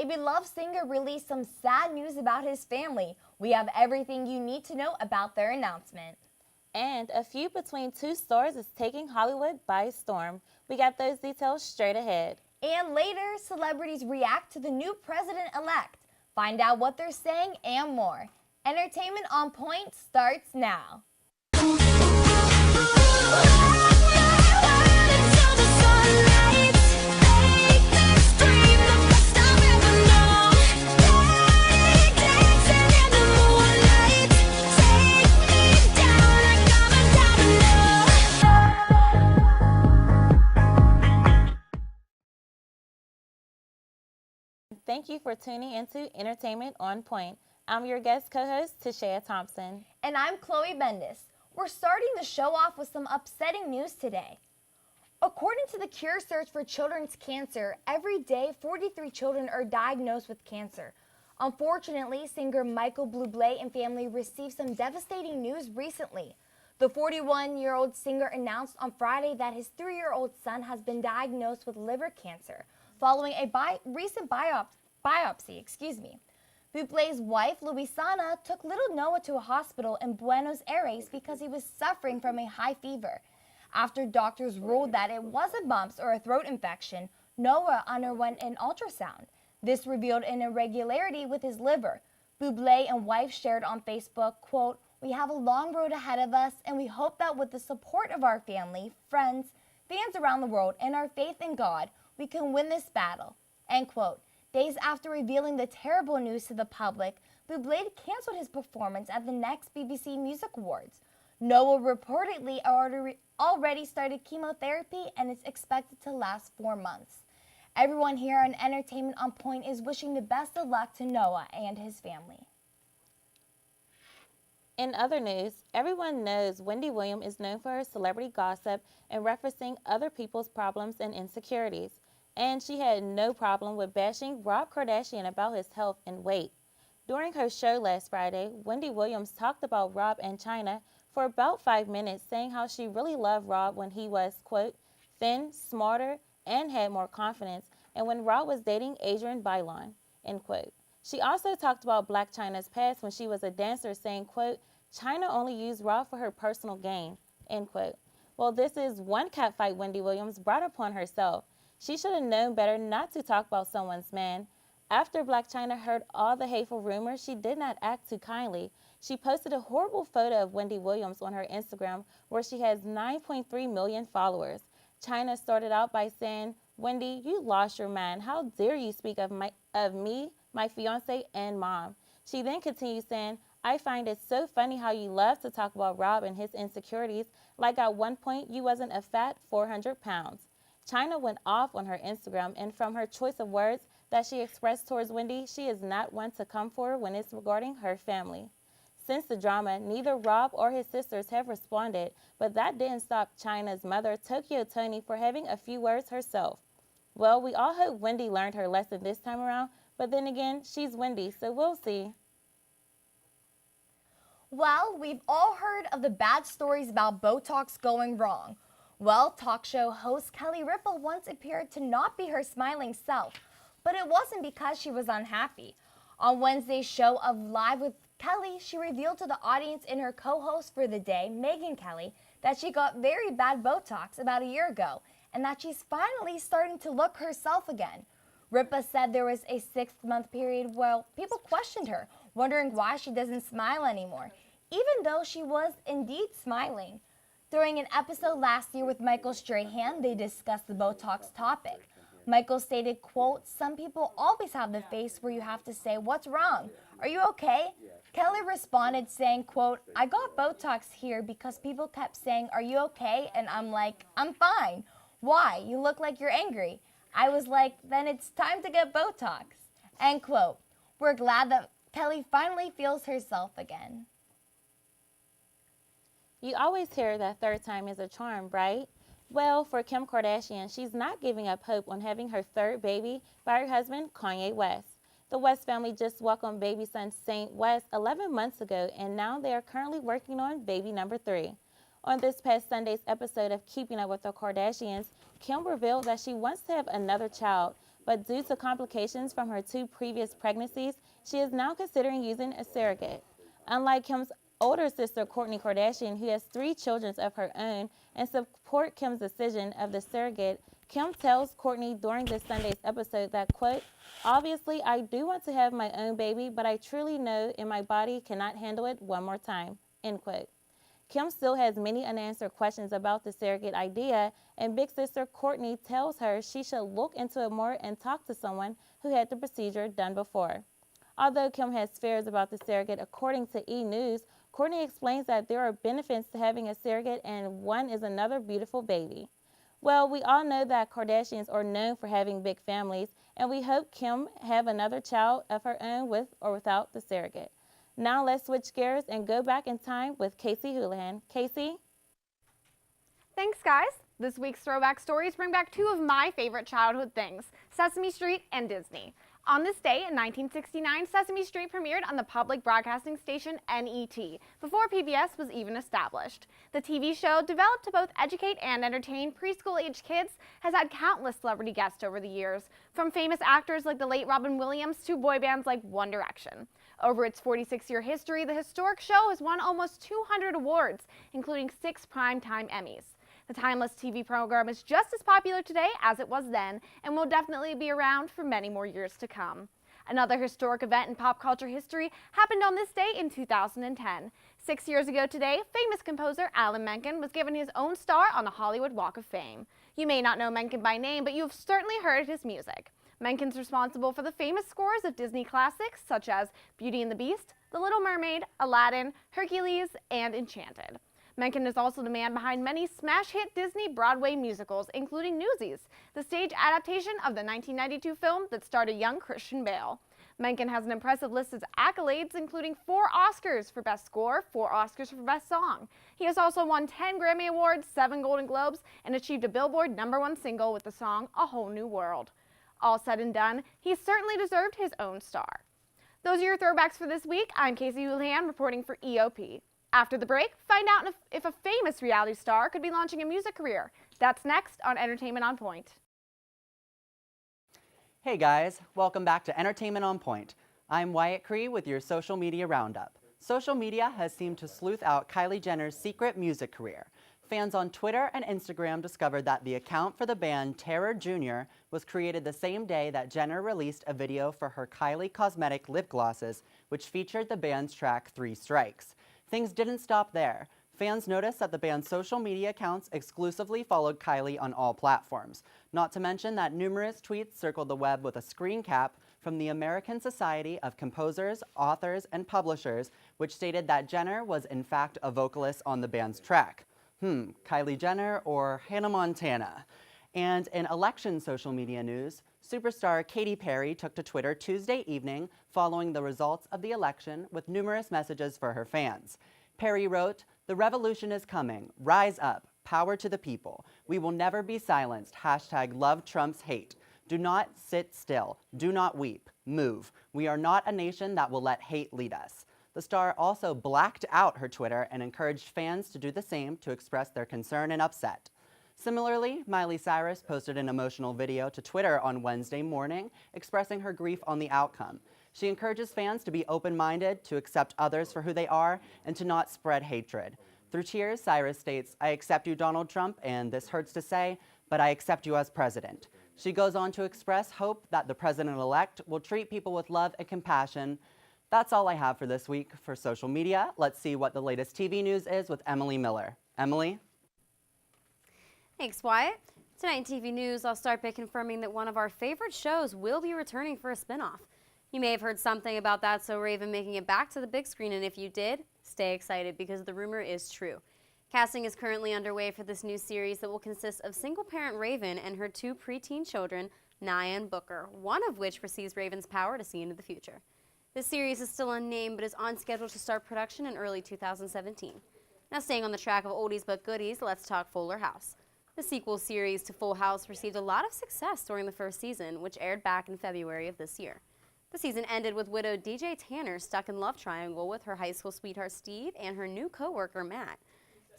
A beloved singer released some sad news about his family. We have everything you need to know about their announcement. And a feud between two stars is taking Hollywood by storm. We got those details straight ahead. And later, celebrities react to the new president-elect. Find out what they're saying and more. Entertainment on Point starts now. Thank you for tuning into Entertainment on Point. I'm your guest co-host, Tashea Thompson. And I'm Chloe Bendis. We're starting the show off with some upsetting news today. According to the Cure Search for Children's Cancer, every day 43 children are diagnosed with cancer. Unfortunately, singer Michael Buble and family received some devastating news recently. The 41-year-old singer announced on Friday that his 3-year-old son has been diagnosed with liver cancer following a recent biopsy. Buble's wife, Luisana, took little Noah to a hospital in Buenos Aires because he was suffering from a high fever. After doctors ruled that it wasn't bumps or a throat infection, Noah underwent an ultrasound. This revealed an irregularity with his liver. Buble and wife shared on Facebook, quote, "We have a long road ahead of us, and we hope that with the support of our family, friends, fans around the world, and our faith in God, we can win this battle," end quote. Days after revealing the terrible news to the public, Buble canceled his performance at the next BBC Music Awards. Noah reportedly already started chemotherapy and is expected to last 4 months. Everyone here on Entertainment on Point is wishing the best of luck to Noah and his family. In other news, everyone knows Wendy Williams is known for her celebrity gossip and referencing other people's problems and insecurities. And she had no problem with bashing Rob Kardashian about his health and weight. During her show last Friday, Wendy Williams talked about Rob and China for about 5 minutes, saying how she really loved Rob when he was, quote, thin, smarter, and had more confidence, and when Rob was dating Adrienne Bailon, end quote. She also talked about Blac Chyna's past when she was a dancer, saying, quote, China only used Rob for her personal gain, end quote. Well, this is one catfight Wendy Williams brought upon herself. She should have known better not to talk about someone's man. After Blac Chyna heard all the hateful rumors, she did not act too kindly. She posted a horrible photo of Wendy Williams on her Instagram where she has 9.3 million followers. Chyna started out by saying, "Wendy, you lost your mind. How dare you speak of me, my fiance, and mom?" She then continued saying, "I find it so funny how you love to talk about Rob and his insecurities, like at one point you wasn't a fat 400 pounds. Chyna went off on her Instagram, and from her choice of words that she expressed towards Wendy, she is not one to come for her when it's regarding her family. Since the drama, neither Rob or his sisters have responded, but that didn't stop Chyna's mother, Tokyo Toni, for having a few words herself. Well, we all hope Wendy learned her lesson this time around, but then again, she's Wendy, so we'll see." Well, we've all heard of the bad stories about Botox going wrong. Well, talk show host Kelly Ripa once appeared to not be her smiling self, but it wasn't because she was unhappy. On Wednesday's show of Live with Kelly, she revealed to the audience and her co-host for the day, Megyn Kelly, that she got very bad Botox about a year ago and that she's finally starting to look herself again. Ripa said there was a 6-month period where people questioned her, wondering why she doesn't smile anymore, even though she was indeed smiling. During an episode last year with Michael Strahan, they discussed the Botox topic. Michael stated, quote, "Some people always have the face where you have to say, 'What's wrong? Are you okay?' Kelly responded saying, quote, 'I got Botox here because people kept saying, 'Are you okay?' And I'm like, 'I'm fine. Why? You look like you're angry.' I was like, 'Then it's time to get Botox,'" end quote. We're glad that Kelly finally feels herself again. You always hear that third time is a charm, right? Well, for Kim Kardashian, she's not giving up hope on having her third baby by her husband, Kanye West. The West family just welcomed baby son Saint West 11 months ago, and now they are currently working on baby number 3. On this past Sunday's episode of Keeping Up with the Kardashians, Kim revealed that she wants to have another child, but due to complications from her 2 previous pregnancies, she is now considering using a surrogate. Unlike Kim's older sister, Kourtney Kardashian, who has 3 children of her own and support Kim's decision of the surrogate, Kim tells Kourtney during this Sunday's episode that, quote, "Obviously, I do want to have my own baby, but I truly know in my body cannot handle it one more time," end quote. Kim still has many unanswered questions about the surrogate idea, and big sister Kourtney tells her she should look into it more and talk to someone who had the procedure done before. Although Kim has fears about the surrogate, according to E! News, Kourtney explains that there are benefits to having a surrogate, and one is another beautiful baby. Well, we all know that Kardashians are known for having big families, and we hope Kim have another child of her own with or without the surrogate. Now let's switch gears and go back in time with Casey Houlihan. Casey? Thanks, guys. This week's Throwback Stories bring back 2 of my favorite childhood things, Sesame Street and Disney. On this day in 1969, Sesame Street premiered on the public broadcasting station NET, before PBS was even established. The TV show, developed to both educate and entertain preschool-aged kids, has had countless celebrity guests over the years, from famous actors like the late Robin Williams to boy bands like One Direction. Over its 46-year history, the historic show has won almost 200 awards, including 6 Primetime Emmys. The timeless TV program is just as popular today as it was then, and will definitely be around for many more years to come. Another historic event in pop culture history happened on this day in 2010. 6 years ago today, famous composer Alan Menken was given his own star on the Hollywood Walk of Fame. You may not know Menken by name, but you have certainly heard his music. Menken's responsible for the famous scores of Disney classics such as Beauty and the Beast, The Little Mermaid, Aladdin, Hercules, and Enchanted. Menken is also the man behind many smash-hit Disney Broadway musicals, including Newsies, the stage adaptation of the 1992 film that starred a young Christian Bale. Menken has an impressive list of accolades, including 4 Oscars for Best Score, 4 Oscars for Best Song. He has also won 10 Grammy Awards, 7 Golden Globes, and achieved a Billboard #1 single with the song A Whole New World. All said and done, he certainly deserved his own star. Those are your throwbacks for this week. I'm Casey Houlihan reporting for EOP. After the break, find out if a famous reality star could be launching a music career. That's next on Entertainment on Point. Hey guys, welcome back to Entertainment on Point. I'm Wyatt Cree with your social media roundup. Social media has seemed to sleuth out Kylie Jenner's secret music career. Fans on Twitter and Instagram discovered that the account for the band Terror Jr. was created the same day that Jenner released a video for her Kylie Cosmetic lip glosses, which featured the band's track 3 Strikes. Things didn't stop there. Fans noticed that the band's social media accounts exclusively followed Kylie on all platforms, not to mention that numerous tweets circled the web with a screen cap from the American Society of Composers, Authors, and Publishers, which stated that Jenner was in fact a vocalist on the band's track. Kylie Jenner or Hannah Montana? And in election social media news, superstar Katy Perry took to Twitter Tuesday evening following the results of the election with numerous messages for her fans. Perry wrote, "The revolution is coming. Rise up. Power to the people. We will never be silenced. #love Trump's hate. Do not sit still. Do not weep. Move. We are not a nation that will let hate lead us." The star also blacked out her Twitter and encouraged fans to do the same to express their concern and upset. Similarly, Miley Cyrus posted an emotional video to Twitter on Wednesday morning, expressing her grief on the outcome. She encourages fans to be open-minded, to accept others for who they are, and to not spread hatred. Through tears, Cyrus states, "I accept you, Donald Trump, and this hurts to say, but I accept you as president." She goes on to express hope that the president-elect will treat people with love and compassion. That's all I have for this week. For social media, let's see what the latest TV news is with Emily Miller. Emily? Thanks, Wyatt. Tonight in TV news, I'll start by confirming that one of our favorite shows will be returning for a spinoff. You may have heard something about That's So Raven making it back to the big screen, and if you did, stay excited because the rumor is true. Casting is currently underway for this new series that will consist of single-parent Raven and her 2 preteen children, Naya and Booker, one of which receives Raven's power to see into the future. This series is still unnamed, but is on schedule to start production in early 2017. Now, staying on the track of oldies but goodies, let's talk Fuller House. The sequel series to Full House received a lot of success during the first season, which aired back in February of this year. The season ended with widowed DJ Tanner stuck in love triangle with her high school sweetheart Steve and her new co-worker Matt.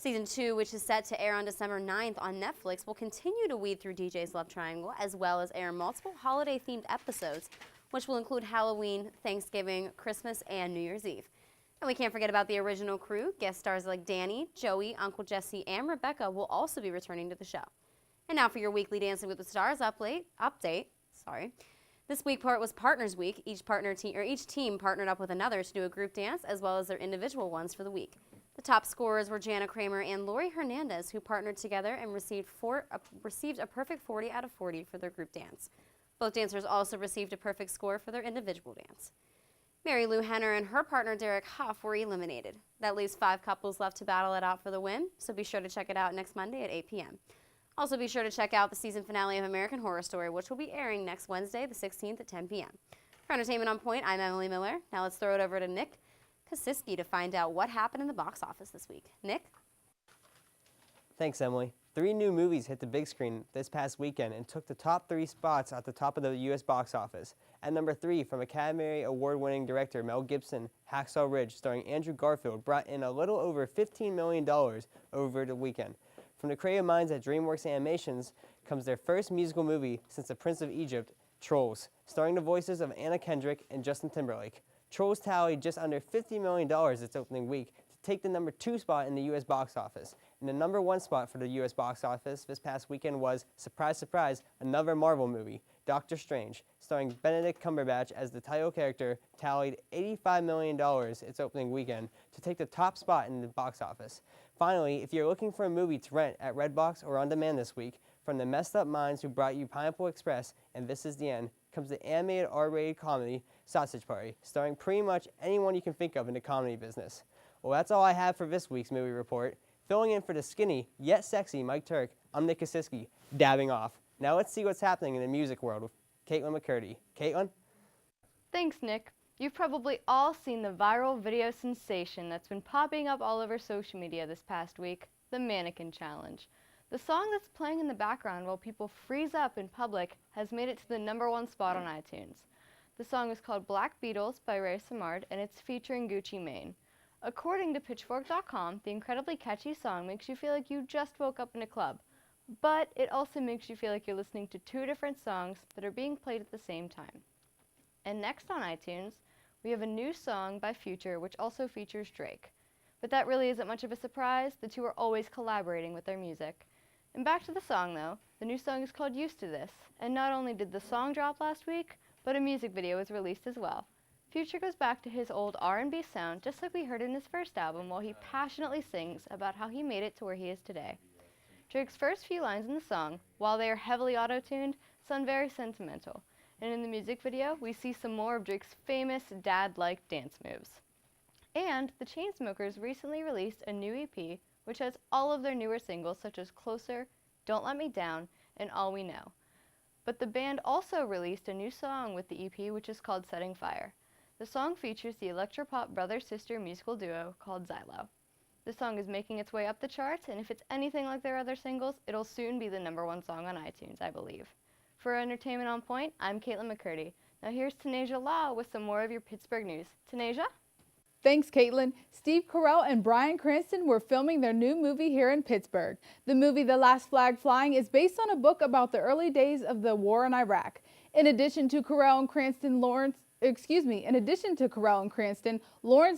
Season 2, which is set to air on December 9th on Netflix, will continue to weed through DJ's Love Triangle, as well as air multiple holiday-themed episodes, which will include Halloween, Thanksgiving, Christmas, and New Year's Eve. And we can't forget about the original crew. Guest stars like Danny, Joey, Uncle Jesse, and Rebecca will also be returning to the show. And now for your weekly Dancing with the Stars update. This week was Partners Week. Each team partnered up with another to do a group dance as well as their individual ones for the week. The top scorers were Jana Kramer and Lori Hernandez, who partnered together and received a perfect 40 out of 40 for their group dance. Both dancers also received a perfect score for their individual dance. Mary Lou Henner and her partner Derek Huff were eliminated. That leaves 5 couples left to battle it out for the win, so be sure to check it out next Monday at 8 p.m. Also be sure to check out the season finale of American Horror Story, which will be airing next Wednesday, the 16th at 10 p.m. For Entertainment on Point, I'm Emily Miller. Now let's throw it over to Nick Kosiski to find out what happened in the box office this week. Nick? Thanks, Emily. 3 new movies hit the big screen this past weekend and took the top 3 spots at the top of the U.S. box office. At number 3, from Academy Award-winning director Mel Gibson, Hacksaw Ridge, starring Andrew Garfield, brought in a little over $15 million over the weekend. From the creative minds at DreamWorks Animations comes their first musical movie since The Prince of Egypt, Trolls, starring the voices of Anna Kendrick and Justin Timberlake. Trolls tallied just under $50 million its opening week to take the number 2 spot in the U.S. box office. And the number 1 spot for the U.S. box office this past weekend was, surprise, surprise, another Marvel movie, Doctor Strange, starring Benedict Cumberbatch as the title character, tallied $85 million its opening weekend to take the top spot in the box office. Finally, if you're looking for a movie to rent at Redbox or on demand this week, from the messed up minds who brought you Pineapple Express and This Is the End, comes the animated R-rated comedy Sausage Party, starring pretty much anyone you can think of in the comedy business. Well, that's all I have for this week's movie report. Filling in for the skinny, yet sexy Mike Turk, I'm Nick Kosiski, dabbing off. Now let's see what's happening in the music world with Caitlin McCurdy. Caitlin? Thanks, Nick. You've probably all seen the viral video sensation that's been popping up all over social media this past week, the Mannequin Challenge. The song that's playing in the background while people freeze up in public has made it to the number 1 spot on iTunes. The song is called Black Beatles by Ray Samard, and it's featuring Gucci Mane. According to Pitchfork.com, the incredibly catchy song makes you feel like you just woke up in a club, but it also makes you feel like you're listening to 2 different songs that are being played at the same time. And next on iTunes, we have a new song by Future, which also features Drake. But that really isn't much of a surprise. The two are always collaborating with their music. And back to the song, though. The new song is called Used to This. And not only did the song drop last week, but a music video was released as well. Future goes back to his old R&B sound, just like we heard in his first album, while he passionately sings about how he made it to where he is today. Drake's first few lines in the song, while they are heavily auto-tuned, sound very sentimental. And in the music video, we see some more of Drake's famous dad-like dance moves. And the Chainsmokers recently released a new EP, which has all of their newer singles such as Closer, Don't Let Me Down, and All We Know. But the band also released a new song with the EP, which is called Setting Fire. The song features the electropop brother-sister musical duo called Xylo. The song is making its way up the charts, and if it's anything like their other singles, it'll soon be the number 1 song on iTunes, I believe. For Entertainment on Point, I'm Caitlin McCurdy. Now here's Tanasia Law with some more of your Pittsburgh news. Tanasia? Thanks, Caitlin. Steve Carell and Bryan Cranston were filming their new movie here in Pittsburgh. The movie The Last Flag Flying is based on a book about the early days of the war in Iraq. In addition to Carell and Cranston, Lawrence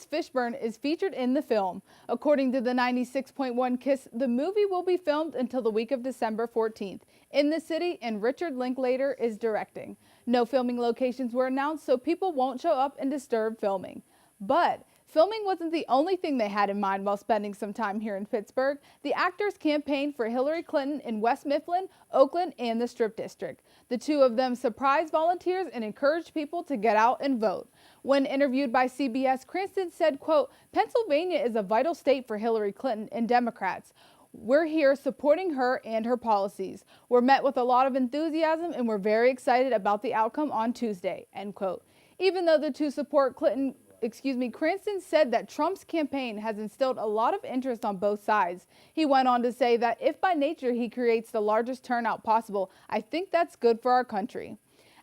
Fishburne is featured in the film. According to the 96.1 KISS, the movie will be filmed until the week of December 14th in the city, and Richard Linklater is directing. No filming locations were announced, so people won't show up and disturb filming. But filming wasn't the only thing they had in mind while spending some time here in Pittsburgh. The actors campaigned for Hillary Clinton in West Mifflin, Oakland, and the Strip District. The two of them surprised volunteers and encouraged people to get out and vote. When interviewed by CBS, Cranston said, quote, "Pennsylvania is a vital state for Hillary Clinton and Democrats. We're here supporting her and her policies. We're met with a lot of enthusiasm and we're very excited about the outcome on Tuesday," end quote. Even though the two support Cranston said that Trump's campaign has instilled a lot of interest on both sides. He went on to say that if by nature he creates the largest turnout possible, I think that's good for our country.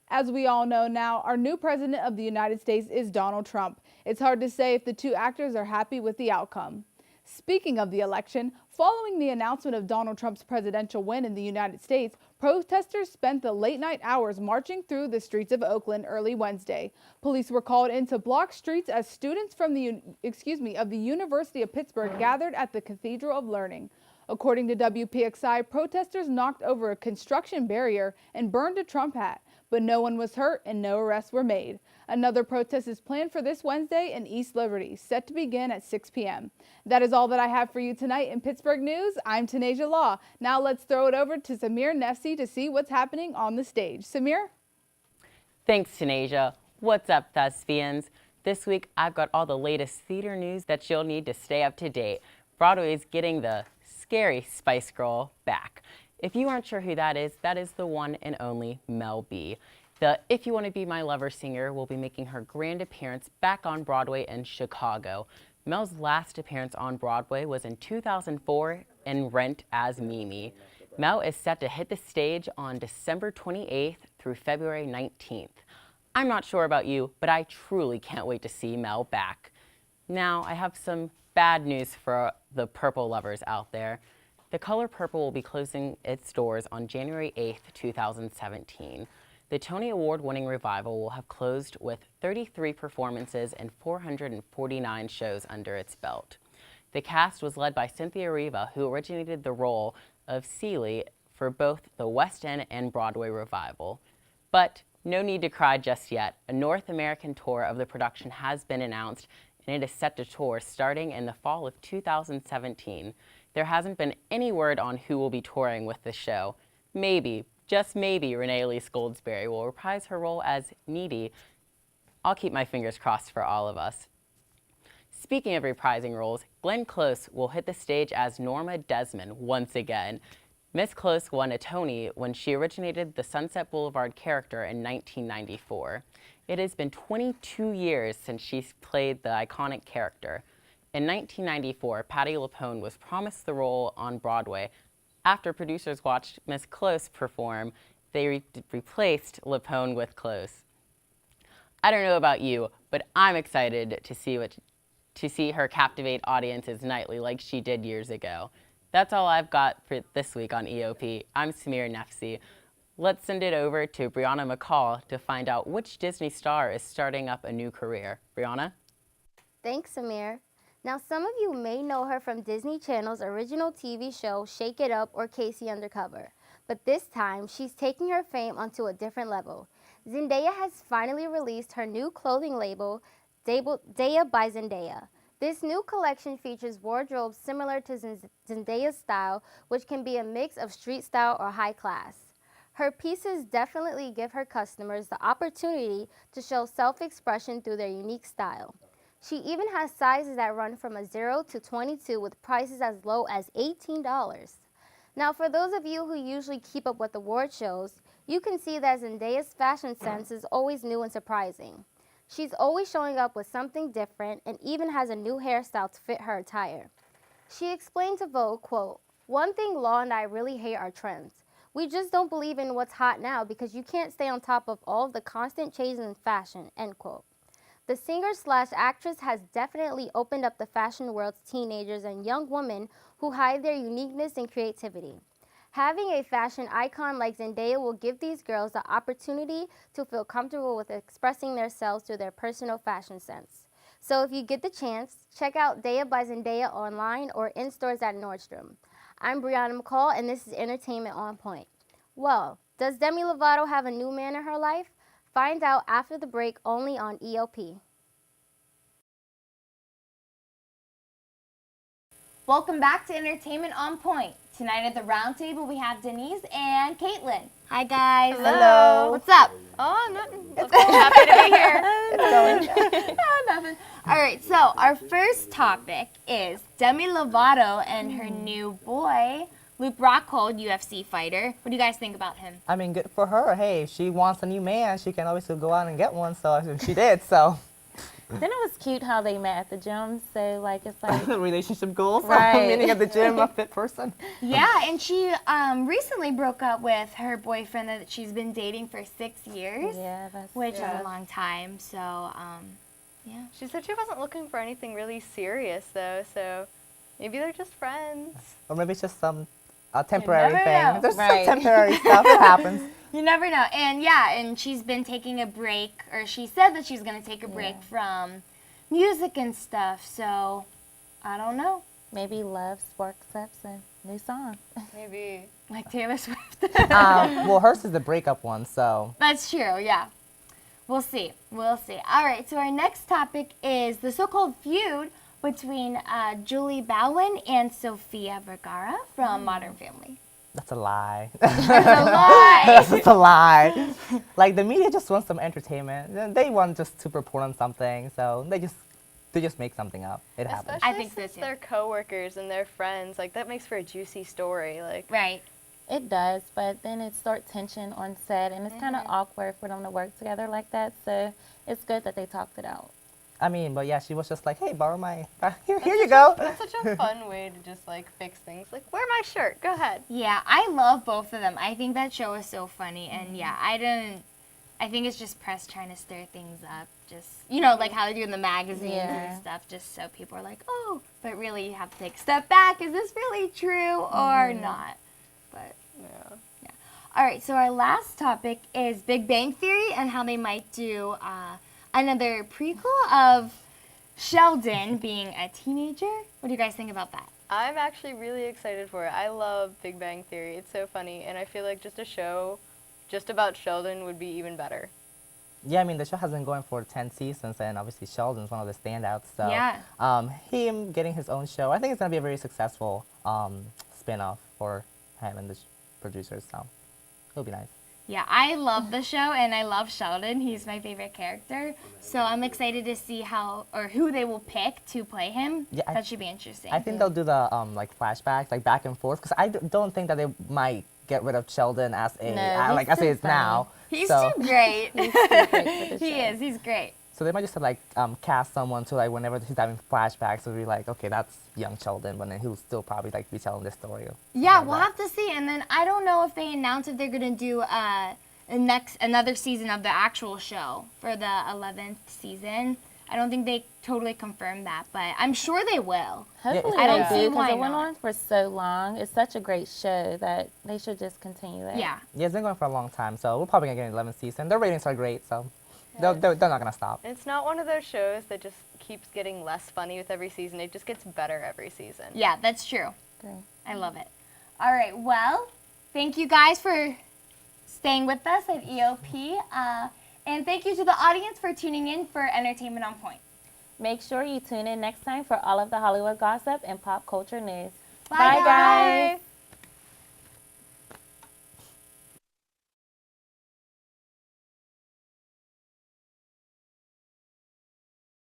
As we all know now, our new president of the United States is Donald Trump. It's hard to say if the two actors are happy with the outcome. Speaking of the election, following the announcement of Donald Trump's presidential win in the United States, protesters spent the late-night hours marching through the streets of Oakland early Wednesday. Police were called in to block streets as students from the University of Pittsburgh gathered at the Cathedral of Learning. According to WPXI, protesters knocked over a construction barrier and burned a Trump hat, but no one was hurt and no arrests were made. Another protest is planned for this Wednesday in East Liberty, set to begin at 6 p.m. That is all that I have for you tonight in Pittsburgh News. I'm Tanasia Law. Now let's throw it over to Samir Nefsi to see what's happening on the stage. Samir? Thanks, Tanasia. What's up, thespians? This week, I've got all the latest theater news that you'll need to stay up to date. Broadway is getting the scary Spice Girl back. If you aren't sure who that is the one and only Mel B. The If You Want to Be My Lover singer will be making her grand appearance back on Broadway in Chicago. Mel's last appearance on Broadway was in 2004 in Rent as Mimi. Mel is set to hit the stage on December 28th through February 19th. I'm not sure about you, but I truly can't wait to see Mel back. Now, I have some bad news for the purple lovers out there. The color purple will be closing its doors on January 8th, 2017. The Tony Award-winning revival will have closed with 33 performances and 449 shows under its belt. The cast was led by Cynthia Riva, who originated the role of Celie for both the West End and Broadway revival. But no need to cry just yet. A North American tour of the production has been announced, and it is set to tour starting in the fall of 2017. There hasn't been any word on who will be touring with the show. Maybe, just maybe, Renee Elise Goldsberry will reprise her role as Needy. I'll keep my fingers crossed for all of us. Speaking of reprising roles, Glenn Close will hit the stage as Norma Desmond once again. Miss Close won a Tony when she originated the Sunset Boulevard character in 1994. It has been 22 years since she played the iconic character. In 1994, Patti LuPone was promised the role on Broadway. After producers watched Miss Close perform, they replaced LuPone with Close. I don't know about you, but I'm excited to see her captivate audiences nightly like she did years ago. That's all I've got for this week on EOP. I'm Samir Nefsi. Let's send it over to Brianna McCall to find out which Disney star is starting up a new career. Brianna? Thanks, Samir. Now, some of you may know her from Disney Channel's original TV show, Shake It Up or Casey Undercover. But this time, she's taking her fame onto a different level. Zendaya has finally released her new clothing label, Daya by Zendaya. This new collection features wardrobes similar to Zendaya's style, which can be a mix of street style or high class. Her pieces definitely give her customers the opportunity to show self-expression through their unique style. She even has sizes that run from a 0 to 22 with prices as low as $18. Now, for those of you who usually keep up with award shows, you can see that Zendaya's fashion sense is always new and surprising. She's always showing up with something different and even has a new hairstyle to fit her attire. She explained to Vogue, quote, "One thing Law and I really hate are trends. We just don't believe in what's hot now because you can't stay on top of all of the constant changes in fashion," end quote. The singer/actress has definitely opened up the fashion world to teenagers and young women who hide their uniqueness and creativity. Having a fashion icon like Zendaya will give these girls the opportunity to feel comfortable with expressing themselves through their personal fashion sense. So if you get the chance, check out Daya by Zendaya online or in stores at Nordstrom. I'm Brianna McCall, and this is Entertainment on Point. Well, does Demi Lovato have a new man in her life? Find out after the break only on EOP. Welcome back to Entertainment on Point. Tonight at the round table we have Denise and Caitlin. Hi guys. Hello. What's up? Oh, nothing. Happy to be here. No, nothing. All right, so our first topic is Demi Lovato and her new boy, Luke Rockhold, UFC fighter. What do you guys think about him? I mean, good for her. Hey, if she wants a new man, she can always go out and get one. So she did. So. Then it was cute how they met at the gym. So like it's like relationship goals. Right. Meeting at the gym, a fit person. Yeah, and she recently broke up with her boyfriend that she's been dating for 6 years. Yeah, which is a long time. So yeah. She said she wasn't looking for anything really serious though, so Maybe they're just friends. Or maybe it's just some temporary never thing. know. There's Right. some temporary stuff that happens. You never know. And yeah, and she's been taking a break, or she said that she's going to take a break from music and stuff. So, I don't know. Maybe love sparks up some new song. Maybe. Like Taylor Swift. Well, hers is the breakup one, so. That's true, yeah. We'll see. We'll see. All right, so our next topic is the so-called feud between Julie Bowen and Sofia Vergara from Modern Family. That's a lie. It's a lie. That's just a lie. Like, the media just wants some entertainment. They want just to report on something, so they just make something up. It happens. Especially I think so since too. they're coworkers and they're friends. Like, that makes for a juicy story. Like, Right. It does, but then it starts tension on set, and it's kind of awkward for them to work together like that. So it's good that they talked it out. I mean, but yeah, she was just like, hey, borrow my, here you go. that's such a fun way to just, like, fix things. Like, wear my shirt. Go ahead. Yeah, I love both of them. I think that show is so funny, and yeah, I think it's just press trying to stir things up. Just, you know, like how they do in the magazines Yeah. and stuff, just so people are like, oh, but really you have to take a step back. Is this really true or not? But Yeah. all right, so our last topic is Big Bang Theory and how they might do another prequel of Sheldon being a teenager. What do you guys think about that? I'm actually really excited for it. I love Big Bang Theory. It's so funny, and I feel like just a show just about Sheldon would be even better. Yeah, I mean, the show has been going for 10 seasons, and obviously Sheldon's one of the standouts. So, Yeah. him getting his own show, I think it's going to be a very successful spin-off for him and the producers, so it'll be nice. Yeah, I love the show, and I love Sheldon. He's my favorite character. So I'm excited to see who they will pick to play him. Yeah, That should be interesting. I think they'll do the like flashbacks, like back and forth, because I don't think that they might get rid of Sheldon as a No, like he's as he too is now. He's so, too great. He's too great for the He show. is. He's great. So they might just like cast someone to like whenever he's having flashbacks, it'll be like, okay, that's young Sheldon, but then he'll still probably like be telling this story. Yeah, like we'll that. have to see. And then I don't know if they announce if they're gonna do another season of the actual show for the 11th season. I don't think they totally confirmed that, but I'm sure they will. Hopefully I don't they see do, why because it went not. on for so long. It's such a great show that they should just continue it. Yeah. Yeah, it's been going for a long time, so we're probably gonna get an 11th season. Their ratings are great, so they're not gonna stop. And it's not one of those shows that just keeps getting less funny with every season. It just gets better every season. Yeah, that's true. Great. I love it. All right, well, thank you guys for staying with us at EOP. And thank you to the audience for tuning in for Entertainment on Point. Make sure you tune in next time for all of the Hollywood gossip and pop culture news. Bye, guys.